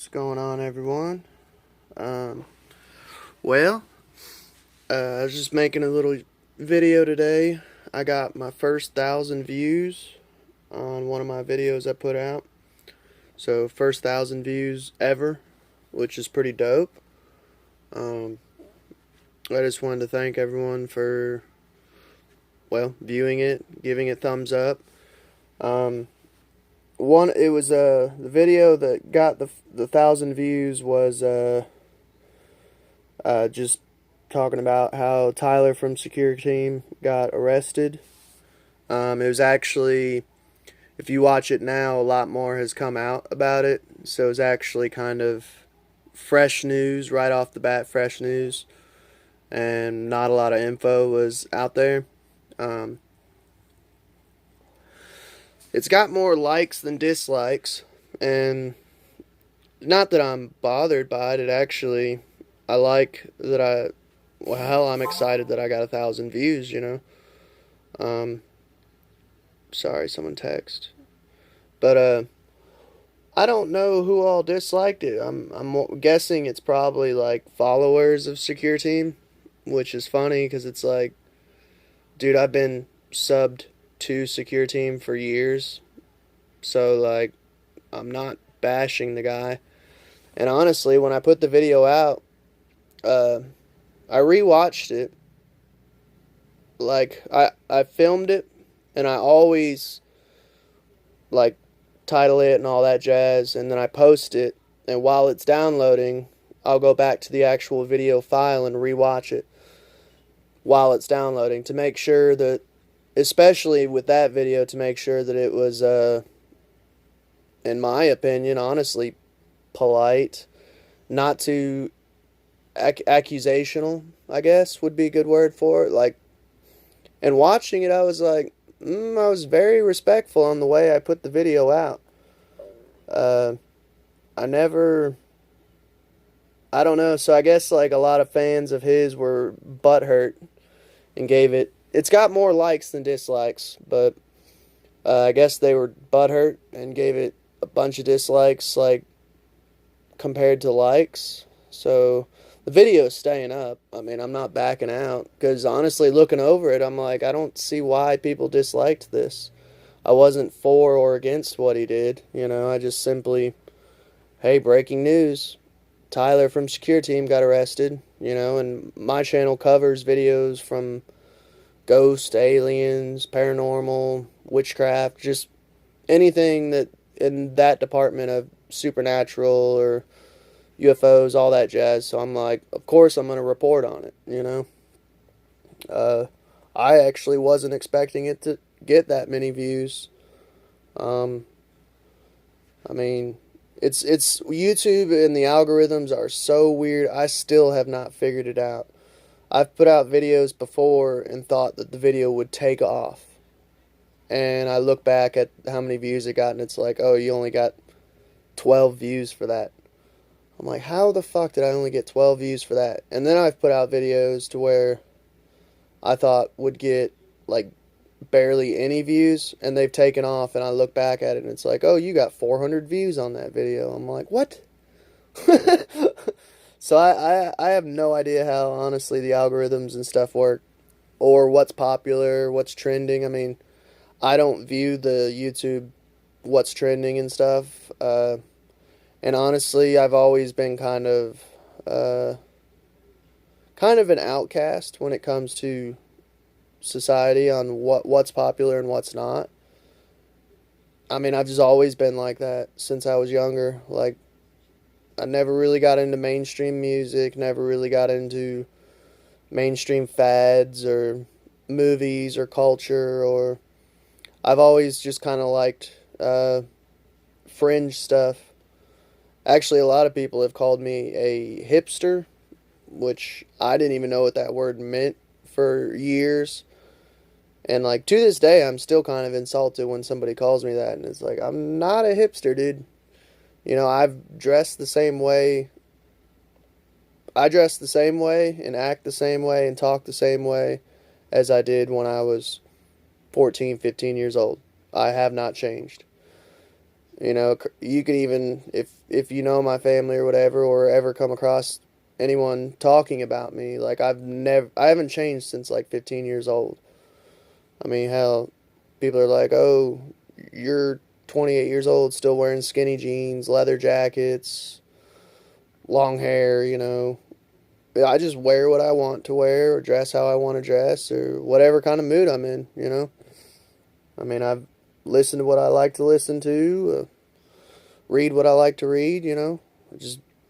What's going on, everyone? Well, I was just making a little video today. I got my first 1,000 views on one of my videos I put out. So, first 1,000 views ever, which is pretty dope. Um, I just wanted to thank everyone for, viewing it, giving it thumbs up. It was the video that got the 1,000 views was just talking about how Tyler from Secureteam got arrested. It was actually, if you watch it now, a lot more has come out about it. So it's actually kind of fresh news, right off the bat, fresh news. And not a lot of info was out there. Um, it's got more likes than dislikes. And not that I'm bothered by it, it actually, I like that I'm excited that I got 1,000 views, you know. Sorry, someone text. But I don't know who all disliked it. I'm guessing it's probably like followers of Secure Team, which is funny because it's like, dude, I've been subbed to Secure Team for years, so like, I'm not bashing the guy. And honestly, when I put the video out, I rewatched it. Like I filmed it, and I always like title it and all that jazz, and then I post it, and while it's downloading, I'll go back to the actual video file and rewatch it while it's downloading to make sure that, especially with that video, to make sure that it was, in my opinion, honestly, polite, not too accusational, I guess would be a good word for it. Like, and watching it, I was like, I was very respectful on the way I put the video out. Uh, I never, I don't know. So I guess like a lot of fans of his were butthurt and gave it. It's got more likes than dislikes, but I guess they were butthurt and gave it a bunch of dislikes, like compared to likes. So the video is staying up. I mean, I'm not backing out because honestly, looking over it, I'm like, I don't see why people disliked this. I wasn't for or against what he did. You know, I just simply, hey, breaking news. Tyler from Secure Team got arrested, you know, and my channel covers videos from ghost, aliens, paranormal, witchcraft, just anything that in that department of supernatural or UFOs, all that jazz. So I'm like, of course I'm going to report on it, you know. I actually wasn't expecting it to get that many views. Um, I mean, it's YouTube, and the algorithms are so weird. I still have not figured it out. I've put out videos before and thought that the video would take off. And I look back at how many views it got, and it's like, oh, you only got 12 views for that. I'm like, how the fuck did I only get 12 views for that? And then I've put out videos to where I thought would get like barely any views, and they've taken off, and I look back at it and it's like, oh, you got 400 views on that video. I'm like, what? So I have no idea how, honestly, the algorithms and stuff work, or what's popular, what's trending. I mean, I don't view the YouTube what's trending and stuff, and honestly, I've always been uh, kind of an outcast when it comes to society on what's popular and what's not. I mean, I've just always been like that since I was younger. Like, I never really got into mainstream music, never really got into mainstream fads or movies or culture, or I've always just kind of liked fringe stuff. Actually, a lot of people have called me a hipster, which I didn't even know what that word meant for years. And like to this day, I'm still kind of insulted when somebody calls me that, and it's like, I'm not a hipster, dude. You know, I've dressed the same way. I dress the same way and act the same way and talk the same way as I did when I was 14, 15 years old. I have not changed. You know, you can even if you know my family or whatever, or ever come across anyone talking about me, like I haven't changed since like 15 years old. I mean, hell, people are like, "Oh, you're 28 years old, still wearing skinny jeans, leather jackets, long hair." You know, I just wear what I want to wear, or dress how I want to dress, or whatever kind of mood I'm in. You know, I mean, I've listened to what I like to listen to, read what I like to read. You know,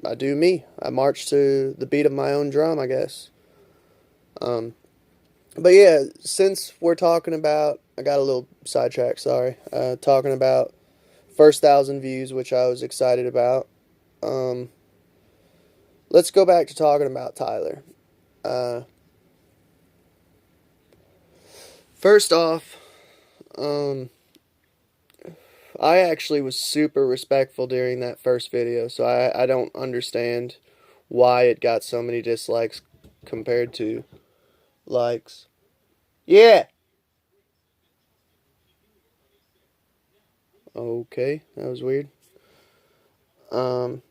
I do me. I march to the beat of my own drum, I guess. Um, but yeah, since we're talking about, I got a little sidetracked. Sorry. Talking about first 1,000 views, which I was excited about. Um, let's go back to talking about Tyler. Uh, first off, um, I actually was super respectful during that first video, so I don't understand why it got so many dislikes compared to likes. Yeah. Okay, that was weird. Um,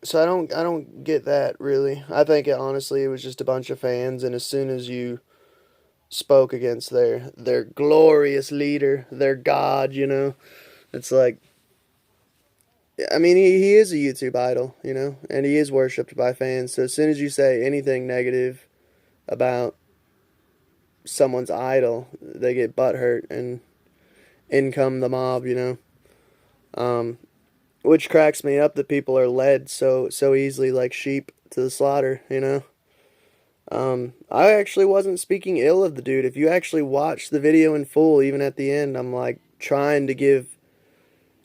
so I don't get that really. I think honestly it was just a bunch of fans, and as soon as you spoke against their glorious leader, their god, you know, it's like, I mean, he is a YouTube idol, you know, and he is worshipped by fans. So as soon as you say anything negative about someone's idol, they get butthurt, and in come the mob, you know. Um, which cracks me up that people are led so easily like sheep to the slaughter, you know. I actually wasn't speaking ill of the dude. If you actually watch the video in full, even at the end, I'm like trying to give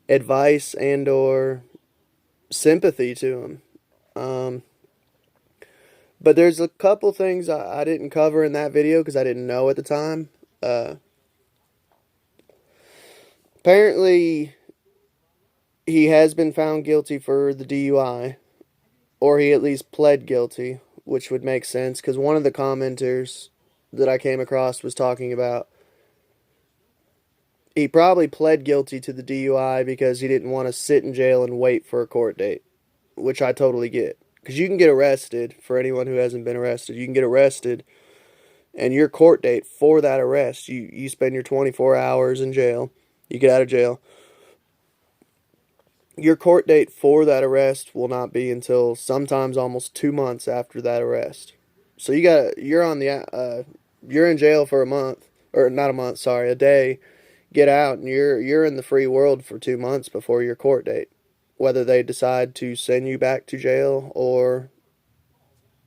advice and or sympathy to him. Um, but there's a couple things I didn't cover in that video because I didn't know at the time. Uh, apparently, he has been found guilty for the DUI, or he at least pled guilty, which would make sense because one of the commenters that I came across was talking about he probably pled guilty to the DUI because he didn't want to sit in jail and wait for a court date, which I totally get. Because you can get arrested, for anyone who hasn't been arrested, you can get arrested, and your court date for that arrest, you spend your 24 hours in jail, you get out of jail. Your court date for that arrest will not be until sometimes almost 2 months after that arrest. So you're in jail for a month, or not a month, sorry, a day, get out, and you're in the free world for 2 months before your court date. Whether they decide to send you back to jail, or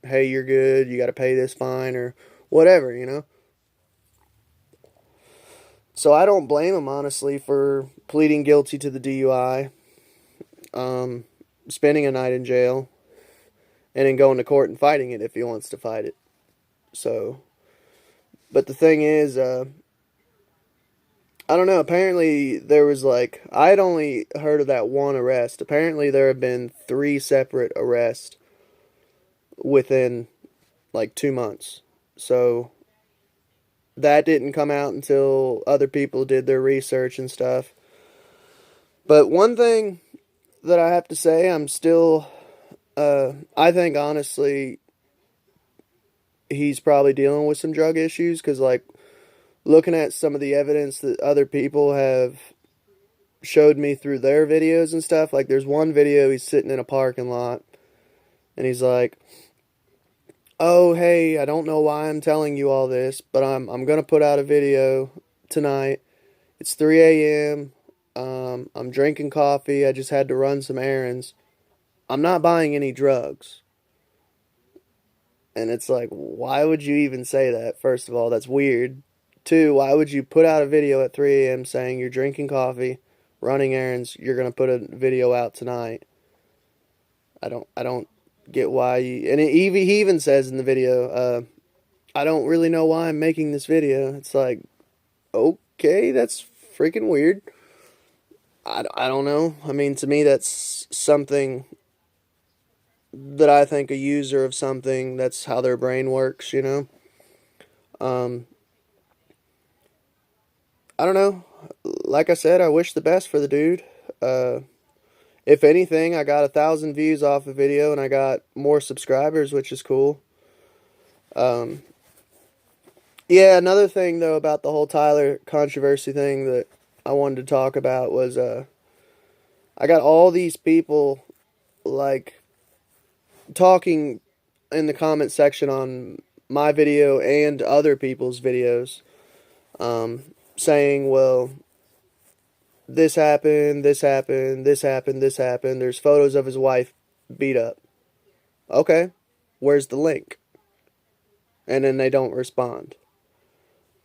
hey, you're good, you got to pay this fine, or whatever, you know. So I don't blame him honestly for pleading guilty to the DUI, um, spending a night in jail, and then going to court and fighting it if he wants to fight it. So, but the thing is, I don't know. Apparently, there was like, I'd only heard of that one arrest. Apparently, there have been three separate arrests within like 2 months. So, that didn't come out until other people did their research and stuff. But one thing that I have to say, I think honestly, he's probably dealing with some drug issues because, like, looking at some of the evidence that other people have showed me through their videos and stuff. Like, there's one video he's sitting in a parking lot and he's like, "Oh, hey, I don't know why I'm telling you all this, but I'm gonna put out a video tonight. It's 3 a.m. I'm drinking coffee. I just had to run some errands. I'm not buying any drugs." And it's like, why would you even say that? First of all, that's weird. Two, why would you put out a video at 3 a.m. saying you're drinking coffee, running errands, you're gonna put a video out tonight? I don't get why you. And he even says in the video, I don't really know why I'm making this video. It's like, okay, that's freaking weird. I don't know. I mean, to me, that's something that I think a user of something, that's how their brain works, you know? Um, I don't know. Like I said, I wish the best for the dude. Uh, if anything, I got 1,000 views off a video and I got more subscribers, which is cool. Um, yeah, another thing though about the whole Tyler controversy thing that I wanted to talk about was I got all these people like talking in the comment section on my video and other people's videos, um, saying, well, this happened, this happened, this happened, this happened. There's photos of his wife beat up. Okay, where's the link? And then they don't respond.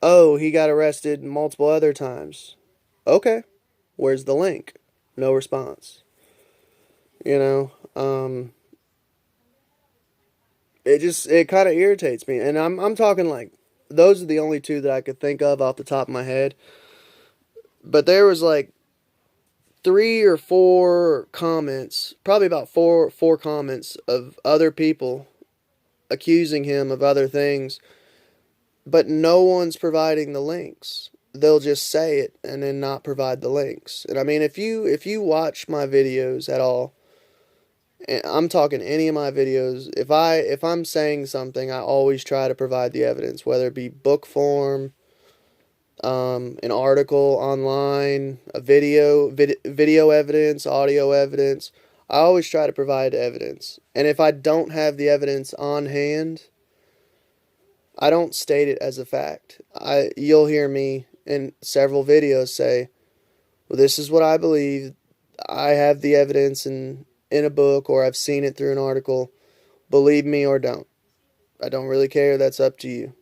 Oh, he got arrested multiple other times. Okay, where's the link? No response. You know, it kind of irritates me, and I'm talking like those are the only two that I could think of off the top of my head. But there was like 3 or 4 comments, probably about four comments of other people accusing him of other things, but no one's providing the links. They'll just say it and then not provide the links. And I mean, if you watch my videos at all, and I'm talking any of my videos, if I'm saying something, I always try to provide the evidence, whether it be book form, an article online, a video evidence, audio evidence. I always try to provide evidence. And if I don't have the evidence on hand, I don't state it as a fact. You'll hear me in several videos say, "Well, this is what I believe. I have the evidence in a book or I've seen it through an article. Believe me or don't. I don't really care. That's up to you."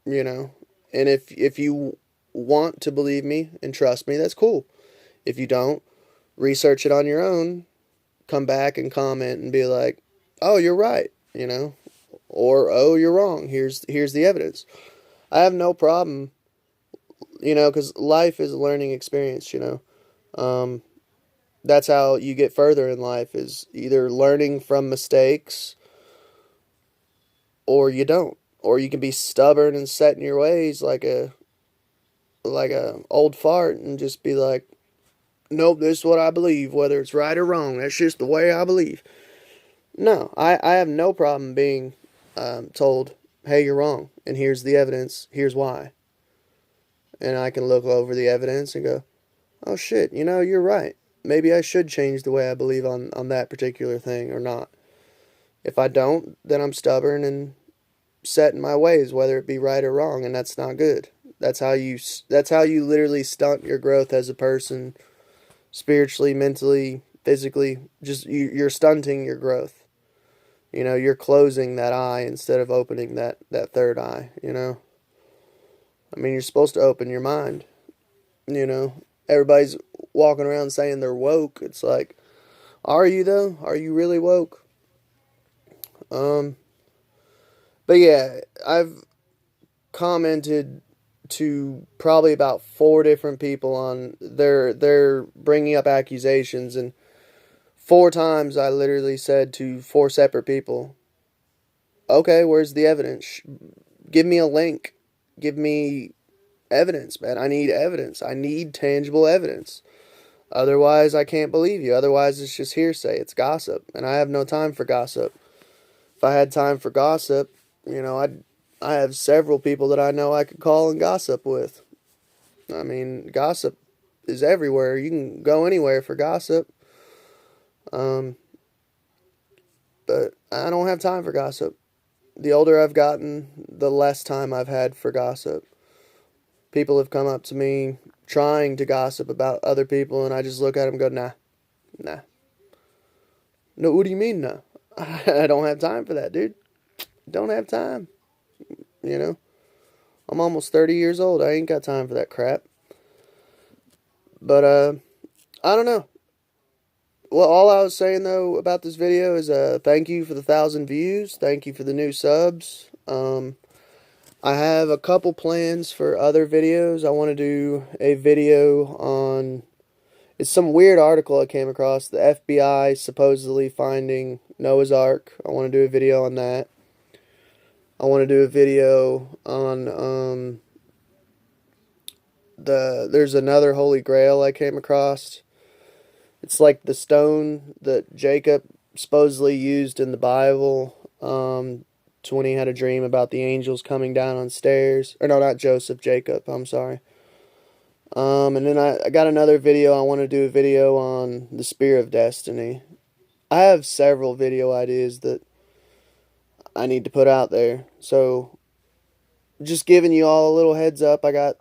You know. And if you want to believe me and trust me, that's cool. If you don't, research it on your own, come back and comment and be like, "Oh, you're right," or "Oh, you're wrong. Here's the evidence." I have no problem, because life is a learning experience. Um, that's how you get further in life is either learning from mistakes or you don't, or you can be stubborn and set in your ways like a old fart and just be like, "Nope, this is what I believe, whether it's right or wrong. That's just the way I believe." No, I have no problem being told, "Hey, you're wrong, and here's the evidence. Here's why." And I can look over the evidence and go, "Oh shit, you're right. Maybe I should change the way I believe on that particular thing or not." If I don't, then I'm stubborn and set in my ways, whether it be right or wrong, and that's not good. That's how you literally stunt your growth as a person, spiritually, mentally, physically. Just you're stunting your growth. You're closing that eye instead of opening that third eye. I mean, you're supposed to open your mind. You know, everybody's walking around saying they're woke. It's like, are you though? Are you really woke? Um, but yeah, I've commented to probably about 4 different people on their bringing up accusations, and 4 times I literally said to 4 separate people, "Okay, where's the evidence? Give me a link. Give me evidence, man. I need evidence. I need tangible evidence. Otherwise, I can't believe you. Otherwise, it's just hearsay. It's gossip, and I have no time for gossip. If I had time for gossip, I have several people that I know I could call and gossip with. I mean, gossip is everywhere. You can go anywhere for gossip. Um, but I don't have time for gossip. The older I've gotten, the less time I've had for gossip. People have come up to me trying to gossip about other people, and I just look at them and go, nah, nah. No, what do you mean, nah? I don't have time for that, dude. Don't have time. You know, I'm almost 30 years old. I ain't got time for that crap. But, I don't know. Well, all I was saying, though, about this video is thank you for the 1,000 views. Thank you for the new subs. I have a couple plans for other videos. I want to do a video on... It's some weird article I came across. The FBI supposedly finding Noah's Ark. I want to do a video on that. I want to do a video on there's another Holy Grail I came across. It's like the stone that Jacob supposedly used in the Bible. To when he had a dream about the angels coming down on stairs. Or no, not Joseph, Jacob. I'm sorry. And then I got another video. I want to do a video on the Spear of Destiny. I have several video ideas that I need to put out there. So, just giving you all a little heads up. I got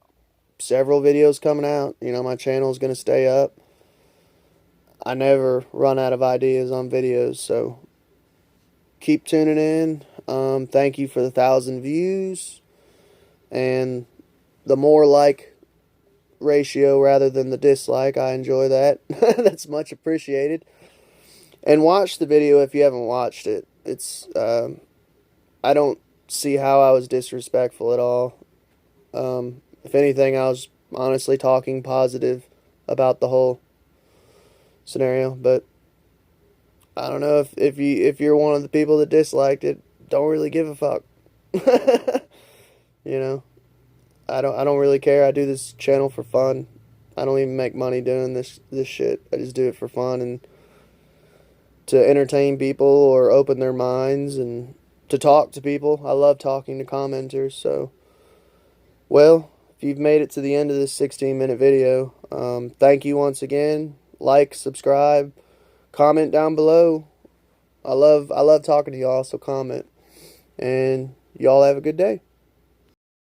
several videos coming out. You know, my channel is going to stay up. I never run out of ideas on videos, so keep tuning in. Thank you for the 1,000 views. And the more like ratio rather than the dislike, I enjoy that. That's much appreciated. And watch the video if you haven't watched it. It's I don't see how I was disrespectful at all. If anything, I was honestly talking positive about the whole scenario. But I don't know if you're one of the people that disliked it, don't really give a fuck. You know, I don't really care. I do this channel for fun. I don't even make money doing this shit. I just do it for fun and to entertain people or open their minds and to talk to people. I love talking to commenters. So, well, if you've made it to the end of this 16-minute video, thank you once again. Like, subscribe, comment down below. I love talking to y'all, so comment. And y'all have a good day.